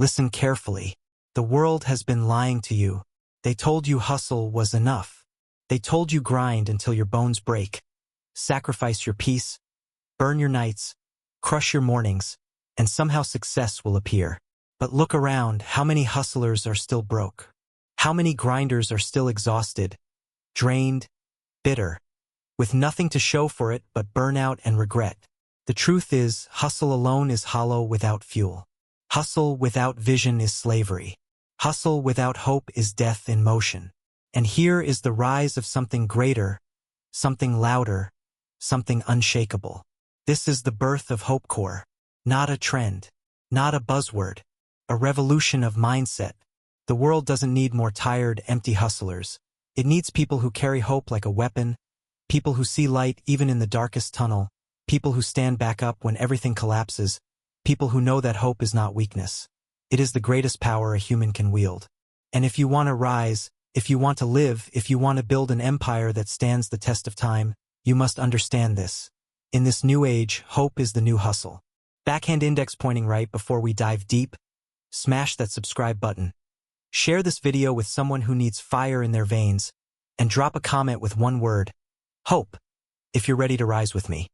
Listen carefully. The world has been lying to you. They told you hustle was enough. They told you grind until your bones break. Sacrifice your peace, burn your nights, crush your mornings, and somehow success will appear. But look around, how many hustlers are still broke? How many grinders are still exhausted, drained, bitter, with nothing to show for it but burnout and regret? The truth is, hustle alone is hollow without fuel. Hustle without vision is slavery. Hustle without hope is death in motion. And here is the rise of something greater, something louder, something unshakable. This is the birth of Hopecore. Not a trend, not a buzzword, a revolution of mindset. The world doesn't need more tired, empty hustlers. It needs people who carry hope like a weapon, people who see light even in the darkest tunnel, people who stand back up when everything collapses, people who know that hope is not weakness. It is the greatest power a human can wield. And if you want to rise, if you want to live, if you want to build an empire that stands the test of time, you must understand this. In this new age, hope is the new hustle. Backhand index pointing right before we dive deep. Smash that subscribe button. Share this video with someone who needs fire in their veins, and drop a comment with one word: hope, if you're ready to rise with me.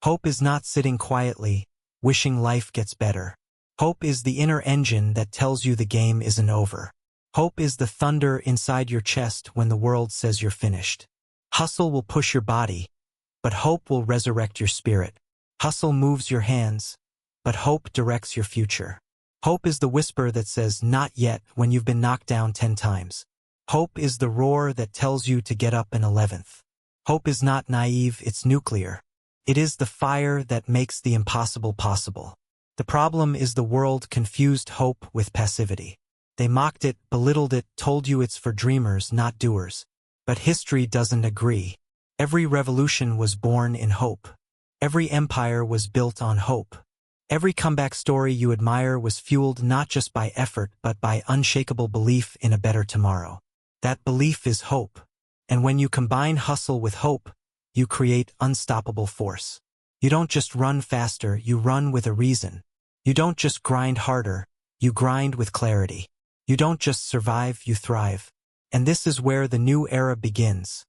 Hope is not sitting quietly, wishing life gets better. Hope is the inner engine that tells you the game isn't over. Hope is the thunder inside your chest when the world says you're finished. Hustle will push your body, but hope will resurrect your spirit. Hustle moves your hands, but hope directs your future. Hope is the whisper that says not yet when you've been knocked down 10 times. Hope is the roar that tells you to get up an 11th. Hope is not naive, it's nuclear. It is the fire that makes the impossible possible. The problem is the world confused hope with passivity. They mocked it, belittled it, told you it's for dreamers, not doers. But history doesn't agree. Every revolution was born in hope. Every empire was built on hope. Every comeback story you admire was fueled not just by effort but by unshakable belief in a better tomorrow. That belief is hope. And when you combine hustle with hope, you create unstoppable force. You don't just run faster, you run with a reason. You don't just grind harder, you grind with clarity. You don't just survive, you thrive. And this is where the new era begins.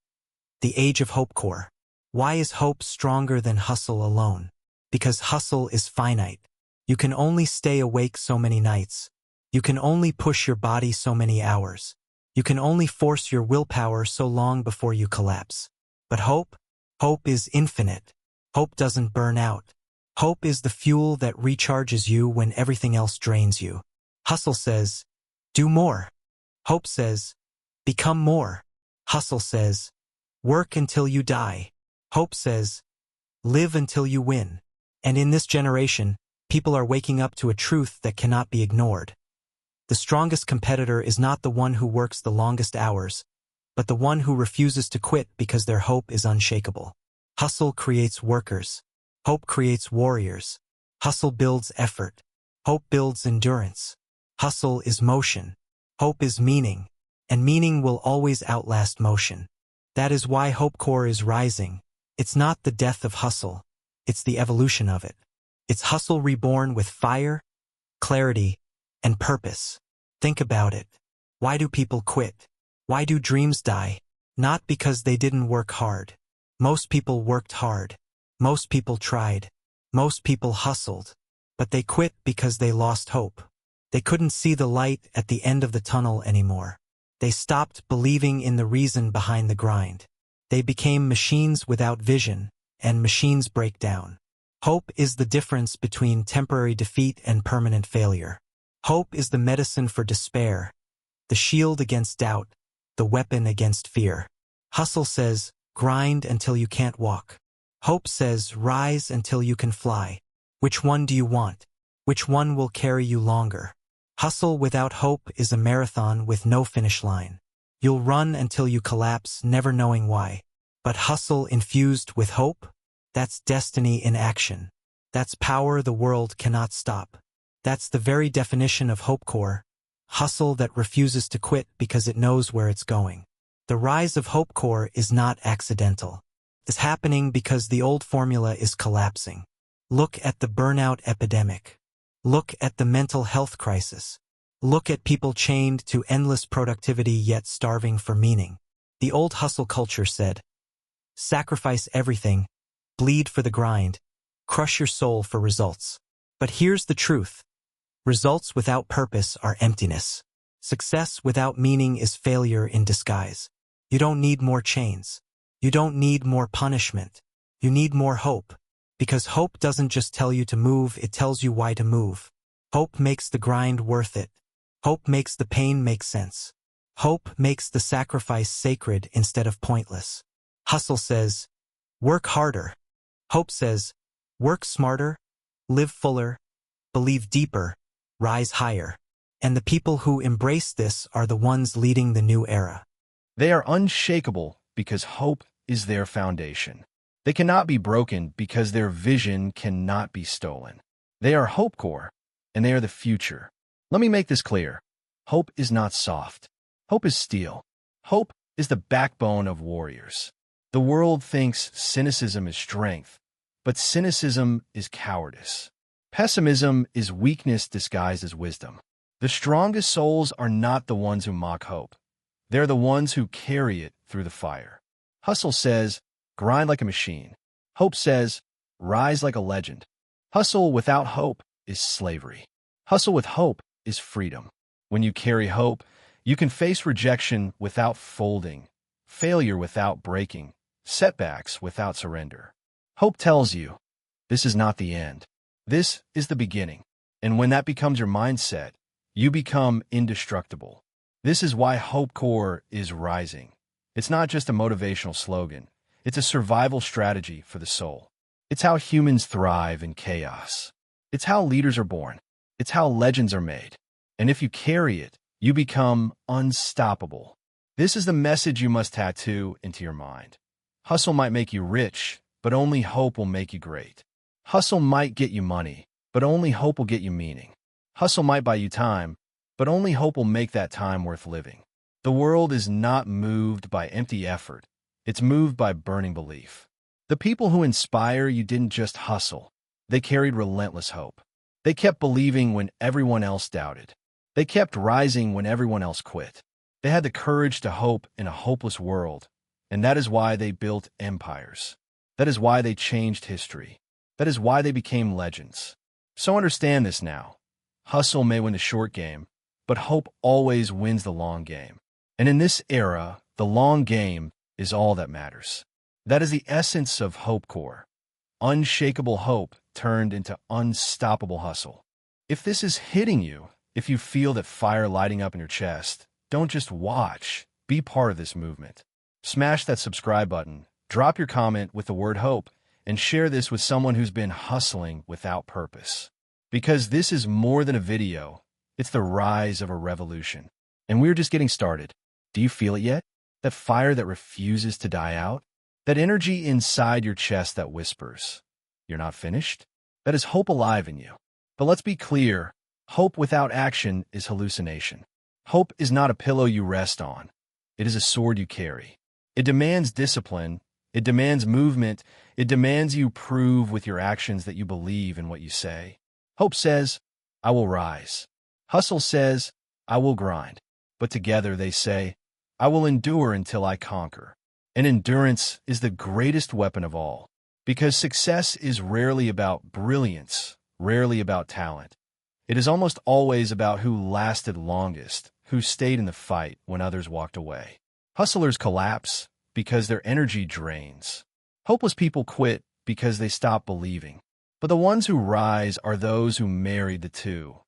The age of Hopecore. Why is hope stronger than hustle alone? Because hustle is finite. You can only stay awake so many nights. You can only push your body so many hours. You can only force your willpower so long before you collapse. But hope? Hope is infinite. Hope doesn't burn out. Hope is the fuel that recharges you when everything else drains you. Hustle says, do more. Hope says, become more. Hustle says, work until you die. Hope says, live until you win. And in this generation, people are waking up to a truth that cannot be ignored. The strongest competitor is not the one who works the longest hours, but the one who refuses to quit because their hope is unshakable. Hustle creates workers. Hope creates warriors. Hustle builds effort. Hope builds endurance. Hustle is motion. Hope is meaning. And meaning will always outlast motion. That is why Hopecore is rising. It's not the death of hustle. It's the evolution of it. It's hustle reborn with fire, clarity, and purpose. Think about it. Why do people quit? Why do dreams die? Not because they didn't work hard. Most people worked hard. Most people tried. Most people hustled. But they quit because they lost hope. They couldn't see the light at the end of the tunnel anymore. They stopped believing in the reason behind the grind. They became machines without vision, and machines break down. Hope is the difference between temporary defeat and permanent failure. Hope is the medicine for despair, the shield against doubt, the weapon against fear. Hustle says, grind until you can't walk. Hope says, rise until you can fly. Which one do you want? Which one will carry you longer? Hustle without hope is a marathon with no finish line. You'll run until you collapse, never knowing why. But hustle infused with hope? That's destiny in action. That's power the world cannot stop. That's the very definition of Hopecore. Hustle that refuses to quit because it knows where it's going. The rise of Hopecore is not accidental. It's happening because the old formula is collapsing. Look at the burnout epidemic. Look at the mental health crisis. Look at people chained to endless productivity yet starving for meaning. The old hustle culture said, sacrifice everything, bleed for the grind, crush your soul for results. But here's the truth. Results without purpose are emptiness. Success without meaning is failure in disguise. You don't need more chains. You don't need more punishment. You need more hope. Because hope doesn't just tell you to move, it tells you why to move. Hope makes the grind worth it. Hope makes the pain make sense. Hope makes the sacrifice sacred instead of pointless. Hustle says, work harder. Hope says, work smarter, live fuller, believe deeper, rise higher. And the people who embrace this are the ones leading the new era. They are unshakable because hope is their foundation. They cannot be broken because their vision cannot be stolen. They are Hopecore, and they are the future. Let me make this clear. Hope is not soft. Hope is steel. Hope is the backbone of warriors. The world thinks cynicism is strength, but cynicism is cowardice. Pessimism is weakness disguised as wisdom. The strongest souls are not the ones who mock hope. They're the ones who carry it through the fire. Hustle says, grind like a machine. Hope says, rise like a legend. Hustle without hope is slavery. Hustle with hope is freedom. When you carry hope, you can face rejection without folding, failure without breaking, setbacks without surrender. Hope tells you, this is not the end. This is the beginning. And when that becomes your mindset, you become indestructible. This is why Hopecore is rising. It's not just a motivational slogan. It's a survival strategy for the soul. It's how humans thrive in chaos. It's how leaders are born. It's how legends are made. And if you carry it, you become unstoppable. This is the message you must tattoo into your mind. Hustle might make you rich, but only hope will make you great. Hustle might get you money, but only hope will get you meaning. Hustle might buy you time, but only hope will make that time worth living. The world is not moved by empty effort. It's moved by burning belief. The people who inspire you didn't just hustle. They carried relentless hope. They kept believing when everyone else doubted. They kept rising when everyone else quit. They had the courage to hope in a hopeless world, and that is why they built empires. That is why they changed history. That is why they became legends. So understand this now. Hustle may win the short game, but hope always wins the long game. And in this era, the long game is all that matters. That is the essence of Hopecore. Unshakable hope turned into unstoppable hustle. If this is hitting you, if you feel that fire lighting up in your chest, don't just watch, be part of this movement. Smash that subscribe button, drop your comment with the word hope, and share this with someone who's been hustling without purpose. Because this is more than a video, it's the rise of a revolution. And we're just getting started. Do you feel it yet? That fire that refuses to die out? That energy inside your chest that whispers, you're not finished? That is hope alive in you. But let's be clear, hope without action is hallucination. Hope is not a pillow you rest on. It is a sword you carry. It demands discipline. It demands movement. It demands you prove with your actions that you believe in what you say. Hope says, I will rise. Hustle says, I will grind. But together they say, I will endure until I conquer. And endurance is the greatest weapon of all. Because success is rarely about brilliance, rarely about talent. It is almost always about who lasted longest, who stayed in the fight when others walked away. Hustlers collapse because their energy drains. Hopeless people quit because they stop believing. But the ones who rise are those who married the two.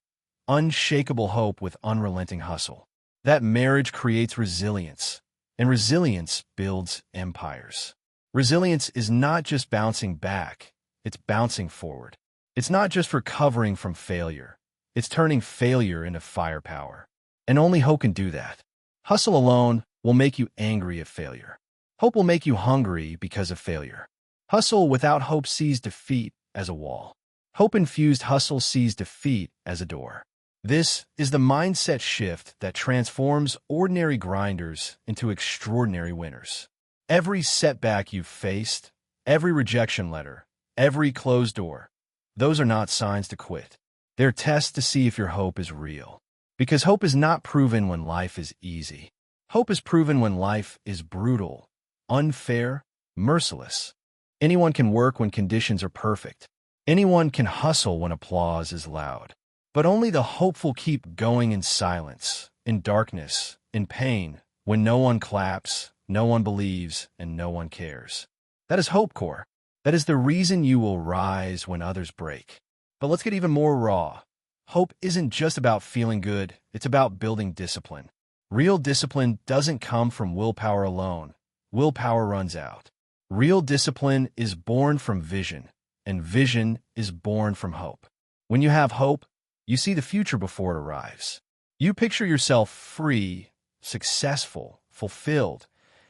Unshakable hope with unrelenting hustle. That marriage creates resilience, and resilience builds empires. Resilience is not just bouncing back, it's bouncing forward. It's not just recovering from failure, it's turning failure into firepower. And only hope can do that. Hustle alone will make you angry at failure. Hope will make you hungry because of failure. Hustle without hope sees defeat as a wall. Hope-infused hustle sees defeat as a door. This is the mindset shift that transforms ordinary grinders into extraordinary winners. Every setback you've faced, every rejection letter, every closed door, those are not signs to quit. They're tests to see if your hope is real. Because hope is not proven when life is easy. Hope is proven when life is brutal, unfair, merciless. Anyone can work when conditions are perfect. Anyone can hustle when applause is loud. But only the hopeful keep going in silence, in darkness, in pain, when no one claps, no one believes, and no one cares. That is Hopecore. That is the reason you will rise when others break. But let's get even more raw. Hope isn't just about feeling good, it's about building discipline. Real discipline doesn't come from willpower alone. Willpower runs out. Real discipline is born from vision, and vision is born from hope. When you have hope, you see the future before it arrives. You picture yourself free, successful, fulfilled,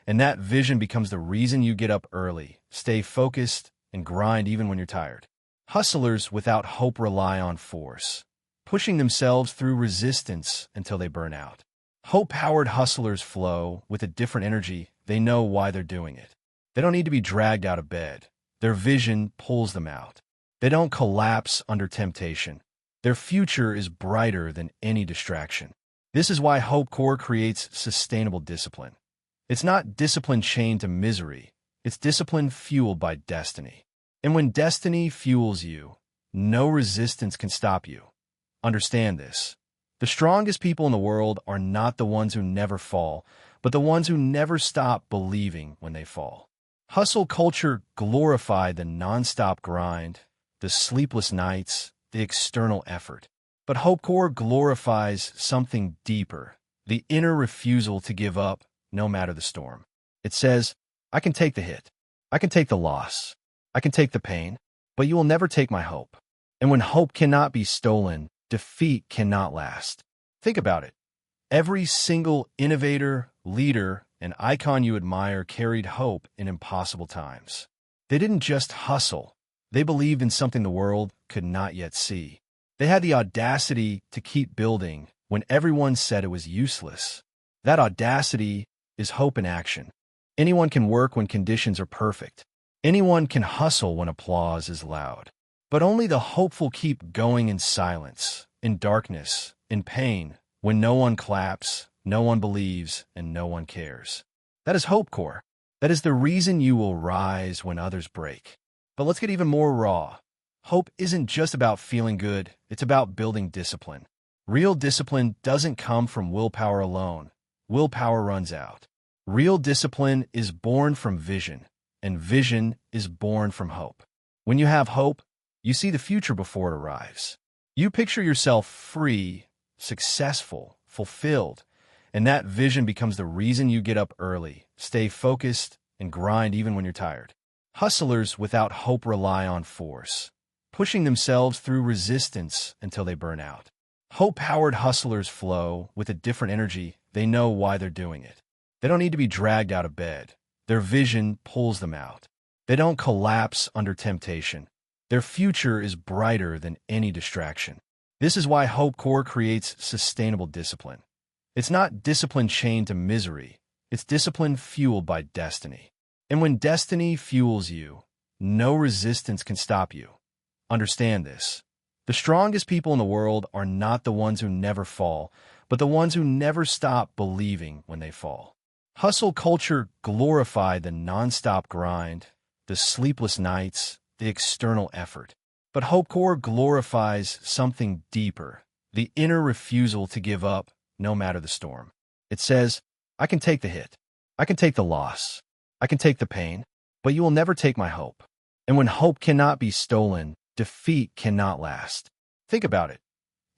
and that vision becomes the reason you get up early, stay focused, and grind even when you're tired. Hustlers without hope rely on force, pushing themselves through resistance until they burn out. Hope-powered hustlers flow with a different energy. They know why they're doing it. They don't need to be dragged out of bed. Their vision pulls them out. They don't collapse under temptation. Their future is brighter than any distraction. This is why Hopecore creates sustainable discipline. It's not discipline chained to misery. It's discipline fueled by destiny. And when destiny fuels you, no resistance can stop you. Understand this. The strongest people in the world are not the ones who never fall, but the ones who never stop believing when they fall. Hustle culture glorified the nonstop grind, the sleepless nights, the external effort. But Hopecore glorifies something deeper, the inner refusal to give up no matter the storm. It says, I can take the hit. I can take the loss. I can take the pain, but you will never take my hope. And when hope cannot be stolen, defeat cannot last. Think about it. Every single innovator, leader, and icon you admire carried hope in impossible times. They didn't just hustle. They believed in something the world could not yet see. They had the audacity to keep building when everyone said it was useless. That audacity is hope in action. Anyone can work when conditions are perfect. Anyone can hustle when applause is loud. But only the hopeful keep going in silence, in darkness, in pain, when no one claps, no one believes, and no one cares. That is Hopecore. That is the reason you will rise when others break. But let's get even more raw. Hope isn't just about feeling good, it's about building discipline. Real discipline doesn't come from willpower alone. Willpower runs out. Real discipline is born from vision, and vision is born from hope. When you have hope, you see the future before it arrives. You picture yourself free, successful, fulfilled, and that vision becomes the reason you get up early, stay focused, and grind even when you're tired. Hustlers without hope rely on force, pushing themselves through resistance until they burn out. Hope-powered hustlers flow with a different energy. They know why they're doing it. They don't need to be dragged out of bed. Their vision pulls them out. They don't collapse under temptation. Their future is brighter than any distraction. This is why Hopecore creates sustainable discipline. It's not discipline chained to misery. It's discipline fueled by destiny. And when destiny fuels you, no resistance can stop you. Understand this. The strongest people in the world are not the ones who never fall, but the ones who never stop believing when they fall. Hustle culture glorified the nonstop grind, the sleepless nights, the external effort. But Hopecore glorifies something deeper, the inner refusal to give up no matter the storm. It says, I can take the hit. I can take the loss. I can take the pain, but you will never take my hope. And when hope cannot be stolen, defeat cannot last. Think about it.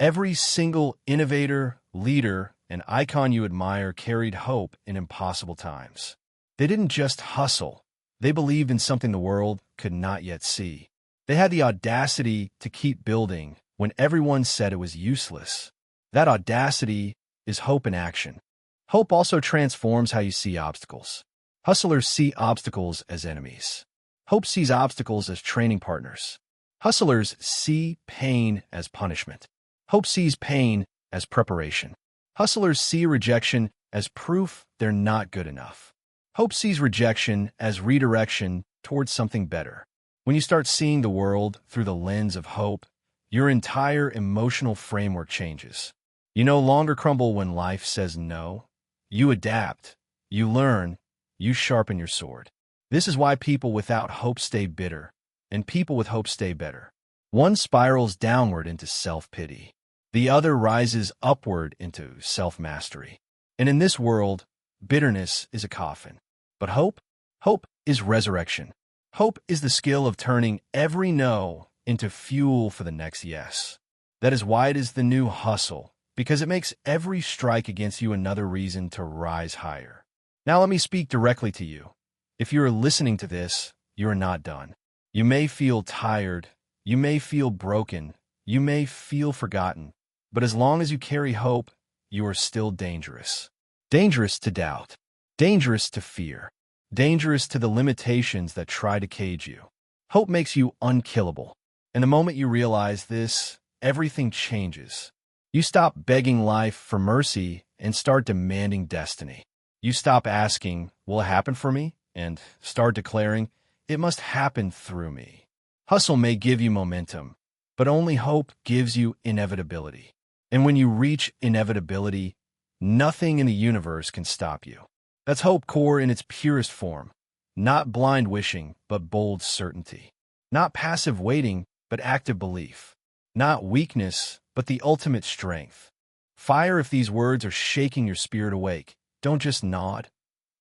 Every single innovator, leader, and icon you admire carried hope in impossible times. They didn't just hustle. They believed in something the world could not yet see. They had the audacity to keep building when everyone said it was useless. That audacity is hope in action. Hope also transforms how you see obstacles. Hustlers see obstacles as enemies. Hope sees obstacles as training partners. Hustlers see pain as punishment. Hope sees pain as preparation. Hustlers see rejection as proof they're not good enough. Hope sees rejection as redirection towards something better. When you start seeing the world through the lens of hope, your entire emotional framework changes. You no longer crumble when life says no. You adapt, you learn, you sharpen your sword. This is why people without hope stay bitter, and people with hope stay better. One spirals downward into self-pity. The other rises upward into self-mastery. And in this world, bitterness is a coffin. But hope? Hope is resurrection. Hope is the skill of turning every no into fuel for the next yes. That is why it is the new hustle, because it makes every strike against you another reason to rise higher. Now let me speak directly to you. If you are listening to this, you are not done. You may feel tired, you may feel broken, you may feel forgotten, but as long as you carry hope, you are still dangerous. Dangerous to doubt, dangerous to fear, dangerous to the limitations that try to cage you. Hope makes you unkillable, and the moment you realize this, everything changes. You stop begging life for mercy and start demanding destiny. You stop asking, will it happen for me? And start declaring, it must happen through me. Hustle may give you momentum, but only hope gives you inevitability. And when you reach inevitability, nothing in the universe can stop you. That's Hopecore in its purest form. Not blind wishing, but bold certainty. Not passive waiting, but active belief. Not weakness, but the ultimate strength. Fire if these words are shaking your spirit awake. Don't just nod.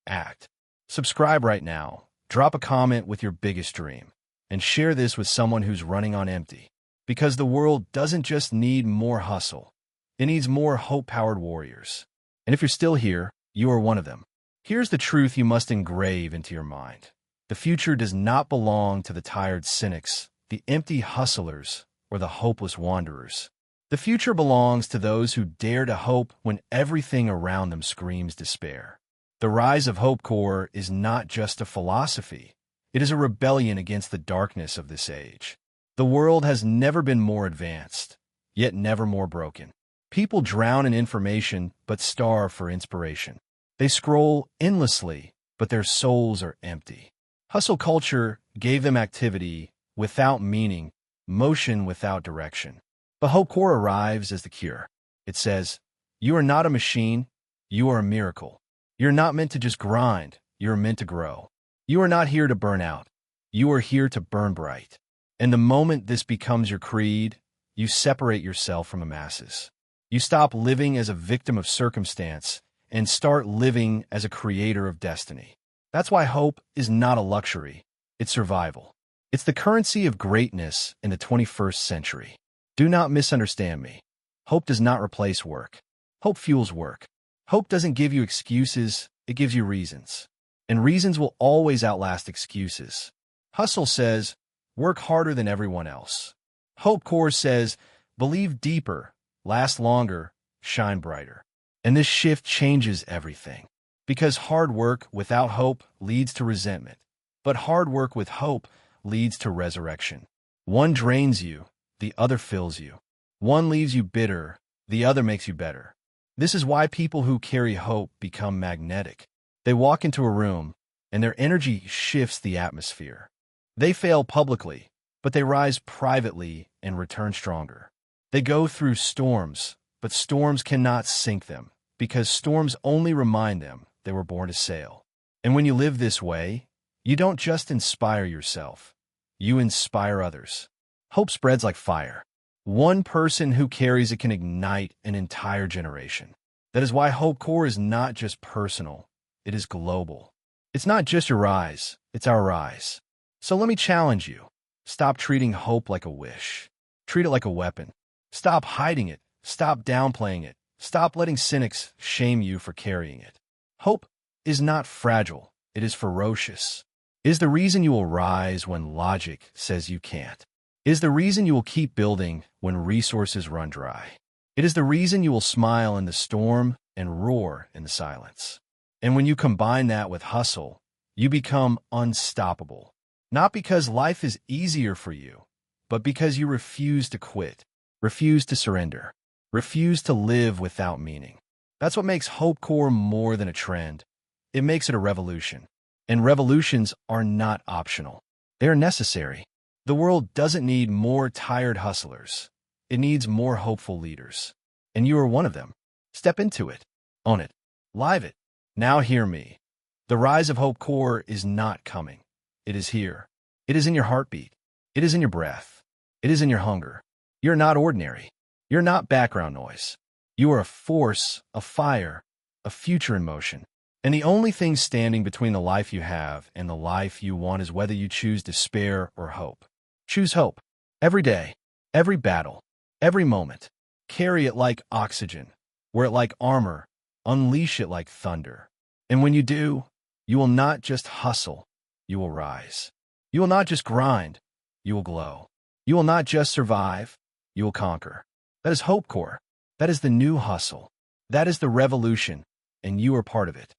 Act. Subscribe right now. Drop a comment with your biggest dream. And share this with someone who's running on empty. Because the world doesn't just need more hustle. It needs more hope-powered warriors. And if you're still here, you are one of them. Here's the truth you must engrave into your mind. The future does not belong to the tired cynics, the empty hustlers, or the hopeless wanderers. The future belongs to those who dare to hope when everything around them screams despair. The rise of Hopecore is not just a philosophy. It is a rebellion against the darkness of this age. The world has never been more advanced, yet never more broken. People drown in information but starve for inspiration. They scroll endlessly, but their souls are empty. Hustle culture gave them activity without meaning, motion without direction. But Hopecore arrives as the cure. It says, you are not a machine, you are a miracle. You're not meant to just grind, you're meant to grow. You are not here to burn out, you are here to burn bright. And the moment this becomes your creed, you separate yourself from the masses. You stop living as a victim of circumstance and start living as a creator of destiny. That's why hope is not a luxury, it's survival. It's the currency of greatness in the 21st century. Do not misunderstand me. Hope does not replace work. Hope fuels work. Hope doesn't give you excuses, it gives you reasons. And reasons will always outlast excuses. Hustle says, work harder than everyone else. Hopecore says, believe deeper, last longer, shine brighter. And this shift changes everything. Because hard work without hope leads to resentment. But hard work with hope leads to resurrection. One drains you, the other fills you. One leaves you bitter, the other makes you better. This is why people who carry hope become magnetic. They walk into a room, and their energy shifts the atmosphere. They fail publicly, but they rise privately and return stronger. They go through storms, but storms cannot sink them, because storms only remind them they were born to sail. And when you live this way, you don't just inspire yourself, you inspire others. Hope spreads like fire. One person who carries it can ignite an entire generation. That is why Hopecore is not just personal, it is global. It's not just your rise, it's our rise. So let me challenge you. Stop treating hope like a wish. Treat it like a weapon. Stop hiding it. Stop downplaying it. Stop letting cynics shame you for carrying it. Hope is not fragile, it is ferocious. It is the reason you will rise when logic says you can't. It is the reason you will keep building when resources run dry. It is the reason you will smile in the storm and roar in the silence. And when you combine that with hustle, you become unstoppable. Not because life is easier for you, but because you refuse to quit, refuse to surrender, refuse to live without meaning. That's what makes Hopecore more than a trend. It makes it a revolution. And revolutions are not optional. They are necessary. The world doesn't need more tired hustlers. It needs more hopeful leaders. and you are one of them. Step into it. Own it. Live it. Now hear me. The rise of Hopecore is not coming. It is here. It is in your heartbeat. It is in your breath. It is in your hunger. You're not ordinary. You're not background noise. You are a force, a fire, a future in motion. And the only thing standing between the life you have and the life you want is whether you choose despair or hope. Choose hope. Every day, every battle, every moment. Carry it like oxygen. Wear it like armor. Unleash it like thunder. And when you do, you will not just hustle, you will rise. You will not just grind, you will glow. You will not just survive, you will conquer. That is Hopecore. That is the new hustle. That is the revolution, and you are part of it.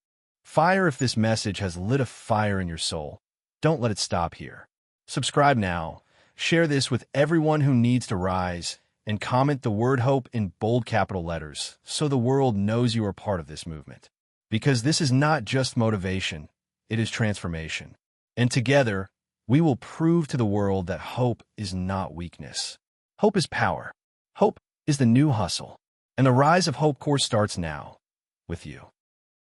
Fire if this message has lit a fire in your soul. Don't let it stop here. Subscribe now, share this with everyone who needs to rise, and comment the word hope in bold capital letters so the world knows you are part of this movement. Because this is not just motivation, it is transformation. And together, we will prove to the world that hope is not weakness. Hope is power. Hope is the new hustle. And the rise of Hopecore starts now, with you.